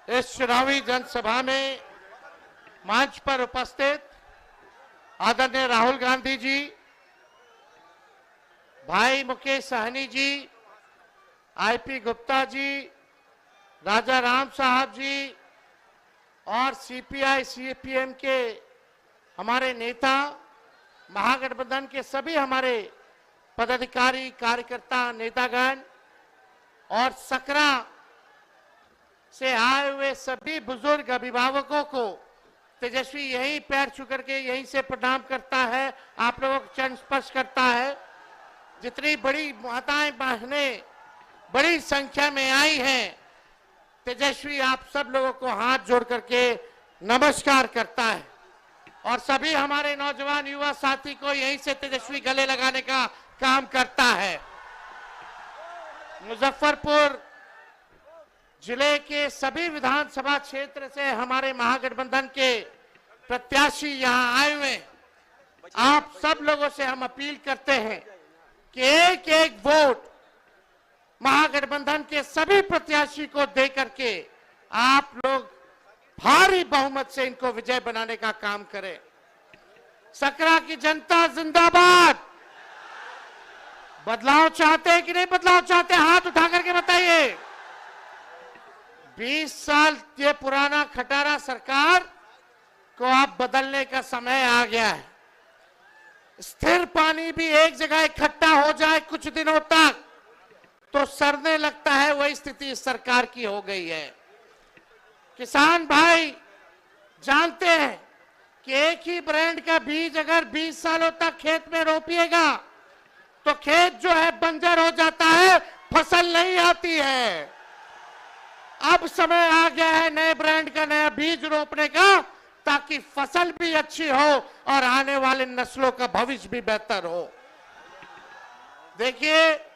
इस चुनावी जनसभा में मंच पर उपस्थित आदरणीय राहुल गांधी जी, भाई मुकेश सहनी जी, आईपी गुप्ता जी, राजा राम साहब जी और सीपीआई सीपीएम के हमारे नेता, महागठबंधन के सभी हमारे पदाधिकारी, कार्यकर्ता, नेतागण और सकरा से आए हुए सभी बुजुर्ग अभिभावकों को तेजस्वी यहीं पैर छू करके यहीं से प्रणाम करता है, आप लोगों को चरण स्पर्श करता है। जितनी बड़ी माताएं बहनें बड़ी संख्या में आई हैं, तेजस्वी आप सब लोगों को हाथ जोड़ करके नमस्कार करता है और सभी हमारे नौजवान युवा साथी को यहीं से तेजस्वी गले लगाने का काम करता है। मुजफ्फरपुर जिले के सभी विधानसभा क्षेत्र से हमारे महागठबंधन के प्रत्याशी यहां आए हुए। आप सब लोगों से हम अपील करते हैं कि एक एक वोट महागठबंधन के सभी प्रत्याशी को दे करके आप लोग भारी बहुमत से इनको विजय बनाने का काम करें। सकरा की जनता जिंदाबाद। बदलाव चाहते हैं कि नहीं बदलाव चाहते? हाथ उठा करके बताइए। 20 साल ये पुराना खटारा सरकार को अब बदलने का समय आ गया है। स्थिर पानी भी एक जगह इकट्ठा हो जाए कुछ दिनों तक तो सड़ने लगता है, वही स्थिति इस सरकार की हो गई है। किसान भाई जानते हैं कि एक ही ब्रांड का बीज अगर 20 सालों तक खेत में रोपिएगा तो खेत जो है बंजर हो जाता है, फसल नहीं आती है। अब समय आ गया है नए ब्रांड का नया बीज रोपने का, ताकि फसल भी अच्छी हो और आने वाले नस्लों का भविष्य भी बेहतर हो। देखिए,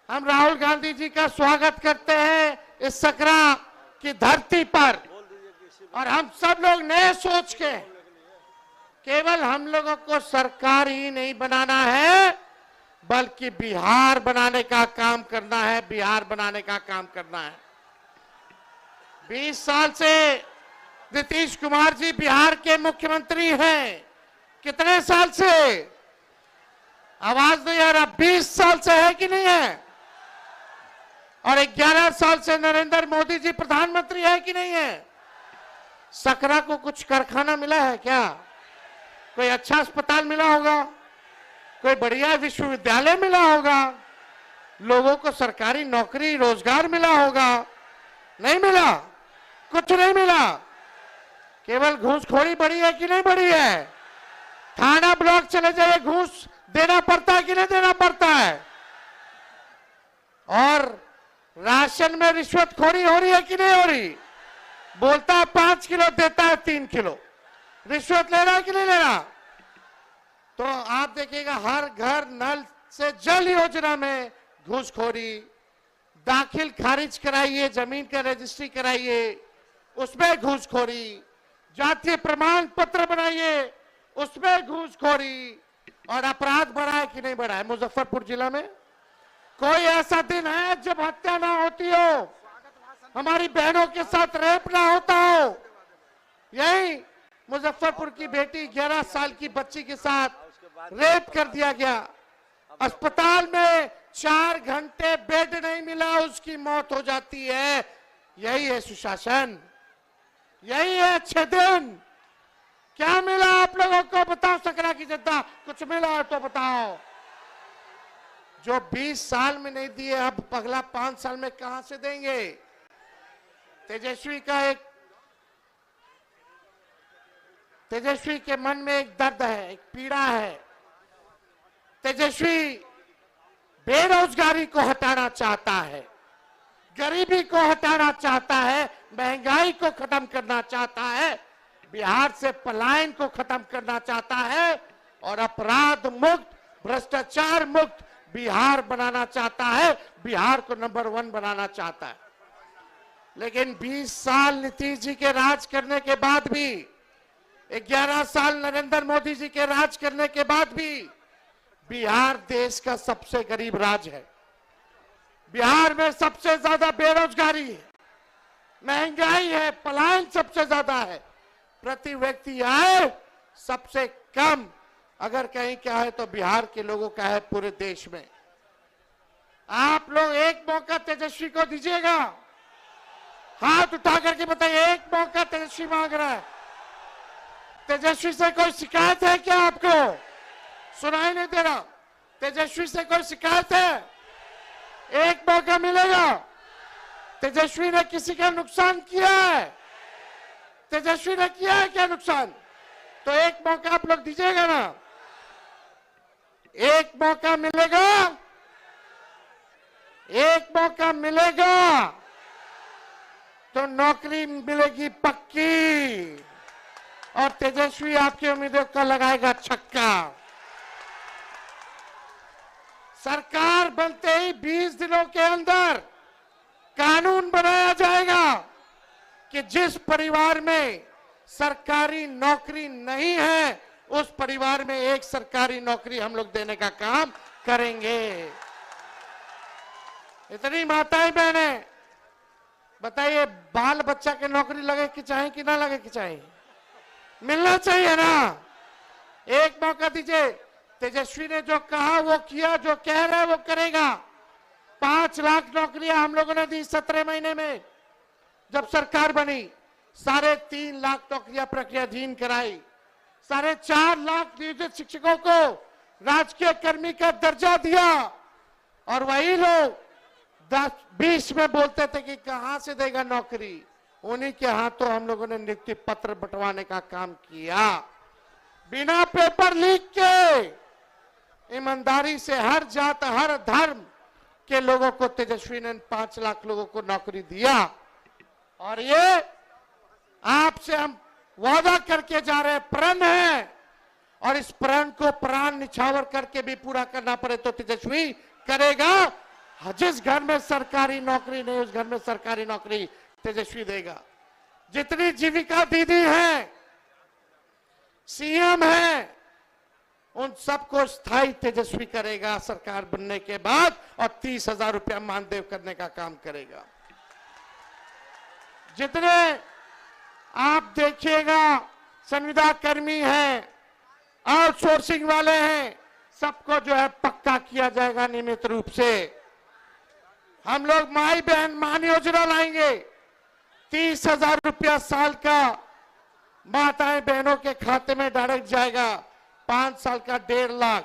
हम राहुल गांधी जी का स्वागत करते हैं इस सकरा की धरती पर और हम सब लोग नए सोच के केवल हम लोगों को सरकार ही नहीं बनाना है बल्कि बिहार बनाने का काम करना है, बिहार बनाने का काम करना है। 20 साल से नीतीश कुमार जी बिहार के मुख्यमंत्री हैं। कितने साल से? आवाज नहीं आ रहा। 20 साल से है कि नहीं है? और 11 साल से नरेंद्र मोदी जी प्रधानमंत्री है कि नहीं है? सकरा को कुछ कारखाना मिला है क्या? कोई अच्छा अस्पताल मिला होगा? कोई बढ़िया विश्वविद्यालय मिला होगा? लोगों को सरकारी नौकरी रोजगार मिला होगा? नहीं मिला, कुछ नहीं मिला। केवल घूसखोरी बढ़ी है कि नहीं बढ़ी है? थाना ब्लॉक चले जाइए, घूस देना पड़ता है कि नहीं देना पड़ता है? और राशन में रिश्वतखोरी हो रही है कि नहीं हो रही? बोलता है 5 किलो, देता है 3 किलो। रिश्वत ले रहा है कि नहीं ले रहा? तो आप देखिएगा हर घर नल से जल योजना में घूसखोरी, दाखिल खारिज कराइए, जमीन का रजिस्ट्री कराइए, उसमें घूसखोरी, जातीय प्रमाण पत्र बनाइए, उसमें घूसखोरी, और अपराध बढ़ा है कि नहीं बढ़ा है? मुजफ्फरपुर जिला में कोई ऐसा दिन है जब हत्या ना होती हो, हमारी बहनों के साथ रेप ना होता हो? यही मुजफ्फरपुर की बेटी 11 साल की बच्ची के साथ रेप कर दिया गया। अस्पताल में 4 घंटे बेड नहीं मिला, उसकी मौत हो जाती है। यही है सुशासन, यही है अच्छे दिन। क्या मिला आप लोगों को? बताओ सकरा की जनता, कुछ मिला है तो बताओ। जो 20 साल में नहीं दिए, अब अगला 5 साल में कहां से देंगे? तेजस्वी के मन में एक दर्द है, एक पीड़ा है। तेजस्वी बेरोजगारी को हटाना चाहता है, गरीबी को हटाना चाहता है, महंगाई को खत्म करना चाहता है, बिहार से पलायन को खत्म करना चाहता है और अपराध मुक्त, भ्रष्टाचार मुक्त बिहार बनाना चाहता है, बिहार को नंबर 1 बनाना चाहता है। लेकिन 20 साल नीतीश जी के राज करने के बाद भी, 11 साल नरेंद्र मोदी जी के राज करने के बाद भी बिहार देश का सबसे गरीब राज्य है। बिहार में सबसे ज्यादा बेरोजगारी है, महंगाई है, पलायन सबसे ज्यादा है, प्रति व्यक्ति आय सबसे कम अगर कहीं क्या है तो बिहार के लोगों का है पूरे देश में। आप लोग एक मौका तेजस्वी को दीजिएगा? हाथ उठा करके बताइए, एक मौका तेजस्वी मांग रहा है। तेजस्वी से कोई शिकायत है क्या? आपको सुनाई नहीं दे रहा? तेजस्वी से कोई शिकायत है? एक मौका मिलेगा। तेजस्वी ने किसी का नुकसान किया है? तेजस्वी ने किया है क्या नुकसान? तो एक मौका आप लोग दीजिएगा ना? एक मौका मिलेगा, एक मौका मिलेगा तो नौकरी मिलेगी पक्की, और तेजस्वी आपकी उम्मीदों का लगाएगा छक्का। सरकार बनते ही 20 दिनों के अंदर कानून बनाया जाएगा कि जिस परिवार में सरकारी नौकरी नहीं है उस परिवार में एक सरकारी नौकरी हम लोग देने का काम करेंगे। इतनी माताएं बहनें बताइए, बाल बच्चा के नौकरी लगे कि चाहे कि ना लगे कि चाहे, मिलना चाहिए ना? एक मौका दीजिए। तेजस्वी ने जो कहा वो किया, जो कह रहा है वो करेगा। 5 लाख नौकरियां हम लोगों ने दी 17 महीने में जब सरकार बनी। 3.5 लाख नौकरियां प्रक्रियाधीन कराई। 4.5 लाख नियोजित शिक्षकों को राजकीय कर्मी का दर्जा दिया, और वही लोग 10-20 में बोलते थे कि कहां से देगा नौकरी, उन्हीं के हाथों हम लोगों ने नियुक्ति पत्र बंटवाने का काम किया। बिना पेपर लीक के ईमानदारी से हर जात हर धर्म के लोगों को तेजस्वी ने 5 लाख लोगों को नौकरी दिया। और ये आपसे हम वादा करके जा रहे हैं, प्रण है, और इस प्रण को प्राण निछावर करके भी पूरा करना पड़े तो तेजस्वी करेगा। जिस घर में सरकारी नौकरी नहीं उस घर में सरकारी नौकरी तेजस्वी देगा। जितनी जीविका दीदी हैं, सीएम हैं, उन सबको स्थायी तेजस्वी करेगा सरकार बनने के बाद, और 30,000 रुपया मानदेय करने का काम करेगा। जितने आप देखिएगा संविदा कर्मी हैं, आउटसोर्सिंग वाले हैं, सबको जो है पक्का किया जाएगा नियमित रूप से। हम लोग माई बहन मान योजना लाएंगे। 30,000 रुपया साल का माताएं बहनों के खाते में डायरेक्ट जाएगा। 5 साल का 1.5 लाख।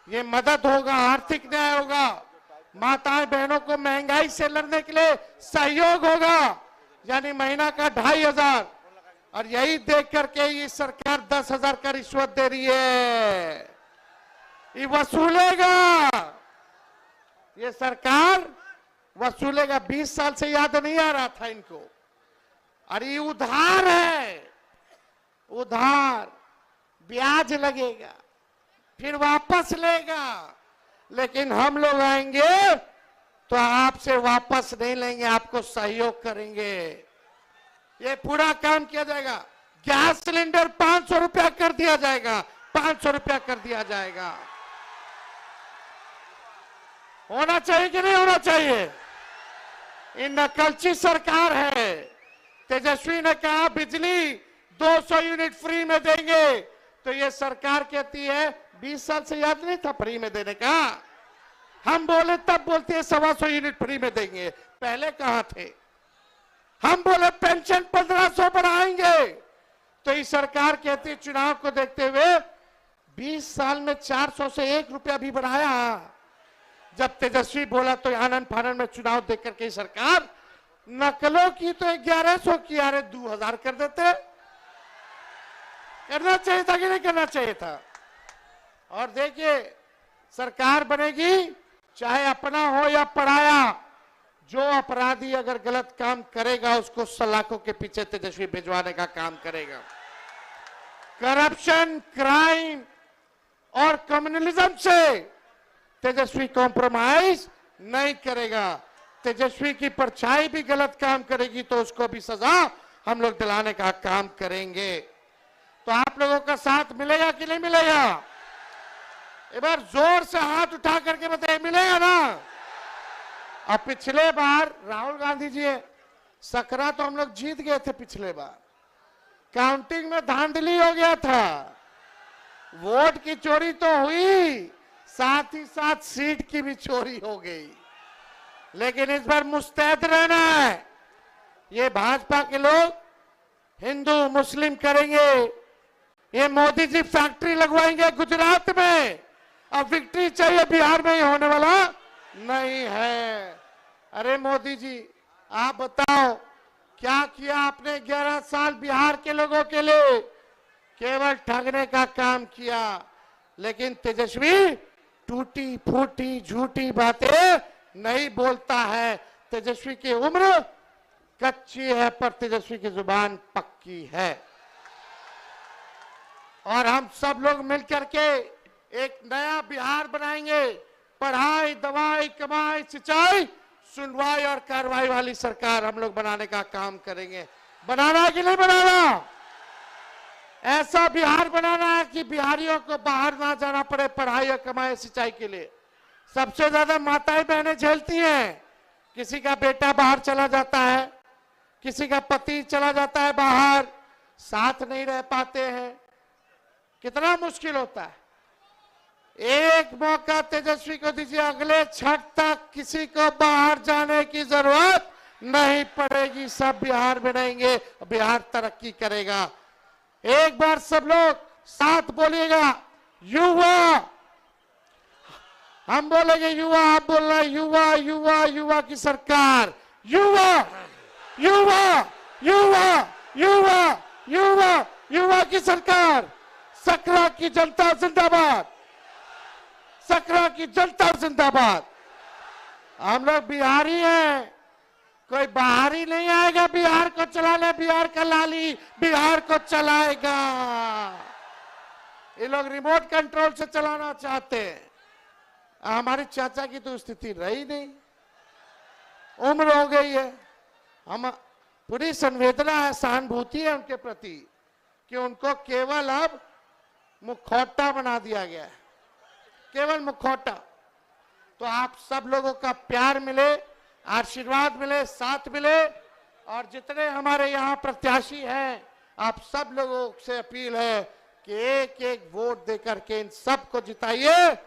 ये मदद होगा, आर्थिक न्याय होगा, माताएं बहनों को महंगाई से लड़ने के लिए सहयोग होगा, यानी महीना का 2,500। और यही देख करके ये सरकार 10,000 का रिश्वत दे रही है, ये वसूलेगा, ये सरकार वसूलेगा। 20 साल से याद नहीं आ रहा था इनको। अरे ये उधार है, उधार, ब्याज लगेगा, फिर वापस लेगा। लेकिन हम लोग आएंगे तो आपसे वापस नहीं लेंगे, आपको सहयोग करेंगे। ये पूरा काम किया जाएगा। गैस सिलेंडर 500 रुपया कर दिया जाएगा, 500 रुपया कर दिया जाएगा। होना चाहिए कि नहीं होना चाहिए? ये नकलची सरकार है। तेजस्वी ने कहा बिजली 200 यूनिट फ्री में देंगे, तो ये सरकार कहती है 20 साल से याद नहीं था फ्री में देने का? हम बोले तब बोलती है 125 यूनिट फ्री में देंगे, पहले कहां थे? हम बोले पेंशन 1500 बढ़ाएंगे, तो ये सरकार कहती है चुनाव को देखते हुए 20 साल में 400 से 1 रुपया भी बढ़ाया। जब तेजस्वी बोला तो आनंद फानंद में चुनाव देख करके सरकार नकलों की तो 1100 की, अरे 2000 कर देते। करना चाहिए था कि नहीं करना चाहिए था? और देखिए सरकार बनेगी, चाहे अपना हो या पराया, जो अपराधी अगर गलत काम करेगा उसको सलाखों के पीछे तेजस्वी भिजवाने का काम करेगा। करप्शन, क्राइम और कम्युनलिज्म से तेजस्वी कॉम्प्रोमाइज नहीं करेगा। तेजस्वी की परछाई भी गलत काम करेगी तो उसको भी सजा हम लोग दिलाने का काम करेंगे। तो आप लोगों का साथ मिलेगा कि नहीं मिलेगा? एक बार जोर से हाथ उठा करके बताइए, मिलेगा ना? अब पिछले बार राहुल गांधी जी सकरा तो हम लोग जीत गए थे पिछले बार, काउंटिंग में धांधली हो गया था, वोट की चोरी तो हुई, साथ ही साथ सीट की भी चोरी हो गई। लेकिन इस बार मुस्तैद रहना है। ये भाजपा के लोग हिंदू मुस्लिम करेंगे, ये मोदी जी फैक्ट्री लगवाएंगे गुजरात में, अब विक्ट्री चाहिए बिहार में ही होने वाला नहीं है। अरे मोदी जी आप बताओ क्या किया आपने 11 साल बिहार के लोगों के लिए? केवल ठगने का काम किया। लेकिन तेजस्वी टूटी फूटी झूठी बातें नहीं बोलता है। तेजस्वी की उम्र कच्ची है पर तेजस्वी की जुबान पक्की है। और हम सब लोग मिलकर के एक नया बिहार बनाएंगे। पढ़ाई, दवाई, कमाई, सिंचाई, सुनवाई और कार्रवाई वाली सरकार हम लोग बनाने का काम करेंगे। बनाना कि नहीं बनाना? ऐसा बिहार बनाना है कि बिहारियों को बाहर ना जाना पड़े पढ़ाई और कमाई सिंचाई के लिए। सबसे ज्यादा माताएं बहनें झेलती हैं। किसी का बेटा बाहर चला जाता है, किसी का पति चला जाता है बाहर, साथ नहीं रह पाते हैं, कितना मुश्किल होता है। एक मौका तेजस्वी को दीजिए, अगले छठ तक किसी को बाहर जाने की जरूरत नहीं पड़ेगी। सब बिहार बनाएंगे, बिहार तरक्की करेगा। एक बार सब लोग साथ बोलिएगा, युवा। हम बोलेंगे युवा, आप बोलना युवा युवा युवा की सरकार। युवा युवा युवा युवा युवा युवा की सरकार। सकरा की जनता जिंदाबाद, सकरा की जनता जिंदाबाद। हम लोग बिहारी हैं, कोई बाहरी नहीं आएगा बिहार को चलाने। बिहार का लाली बिहार को चलाएगा। ये लोग रिमोट कंट्रोल से चलाना चाहते हैं। हमारे चाचा की तो स्थिति रही नहीं, उम्र हो गई है। हम पूरी संवेदना है, सहानुभूति है उनके प्रति कि उनको केवल अब मुखौटा बना दिया गया है, केवल मुखौटा। तो आप सब लोगों का प्यार मिले, आशीर्वाद मिले, साथ मिले। और जितने हमारे यहाँ प्रत्याशी हैं, आप सब लोगों से अपील है कि एक एक वोट देकर के इन सबको जिताइए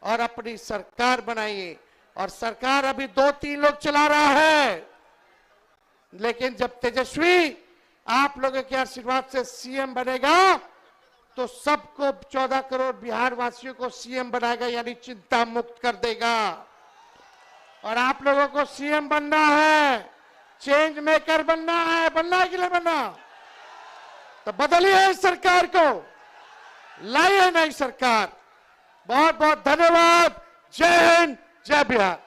और अपनी सरकार बनाइए। और सरकार अभी 2-3 लोग चला रहा है, लेकिन जब तेजस्वी आप लोगों के आशीर्वाद से सीएम बनेगा तो सबको 14 करोड़ बिहार वासियों को सीएम बनाएगा, यानी चिंता मुक्त कर देगा। और आप लोगों को सीएम बनना है, चेंज मेकर बनना है। बनना है कि नहीं बनना? तो बदलिए इस सरकार को, लाइए नई सरकार। बहुत बहुत धन्यवाद। जय हिंद, जय बिहार।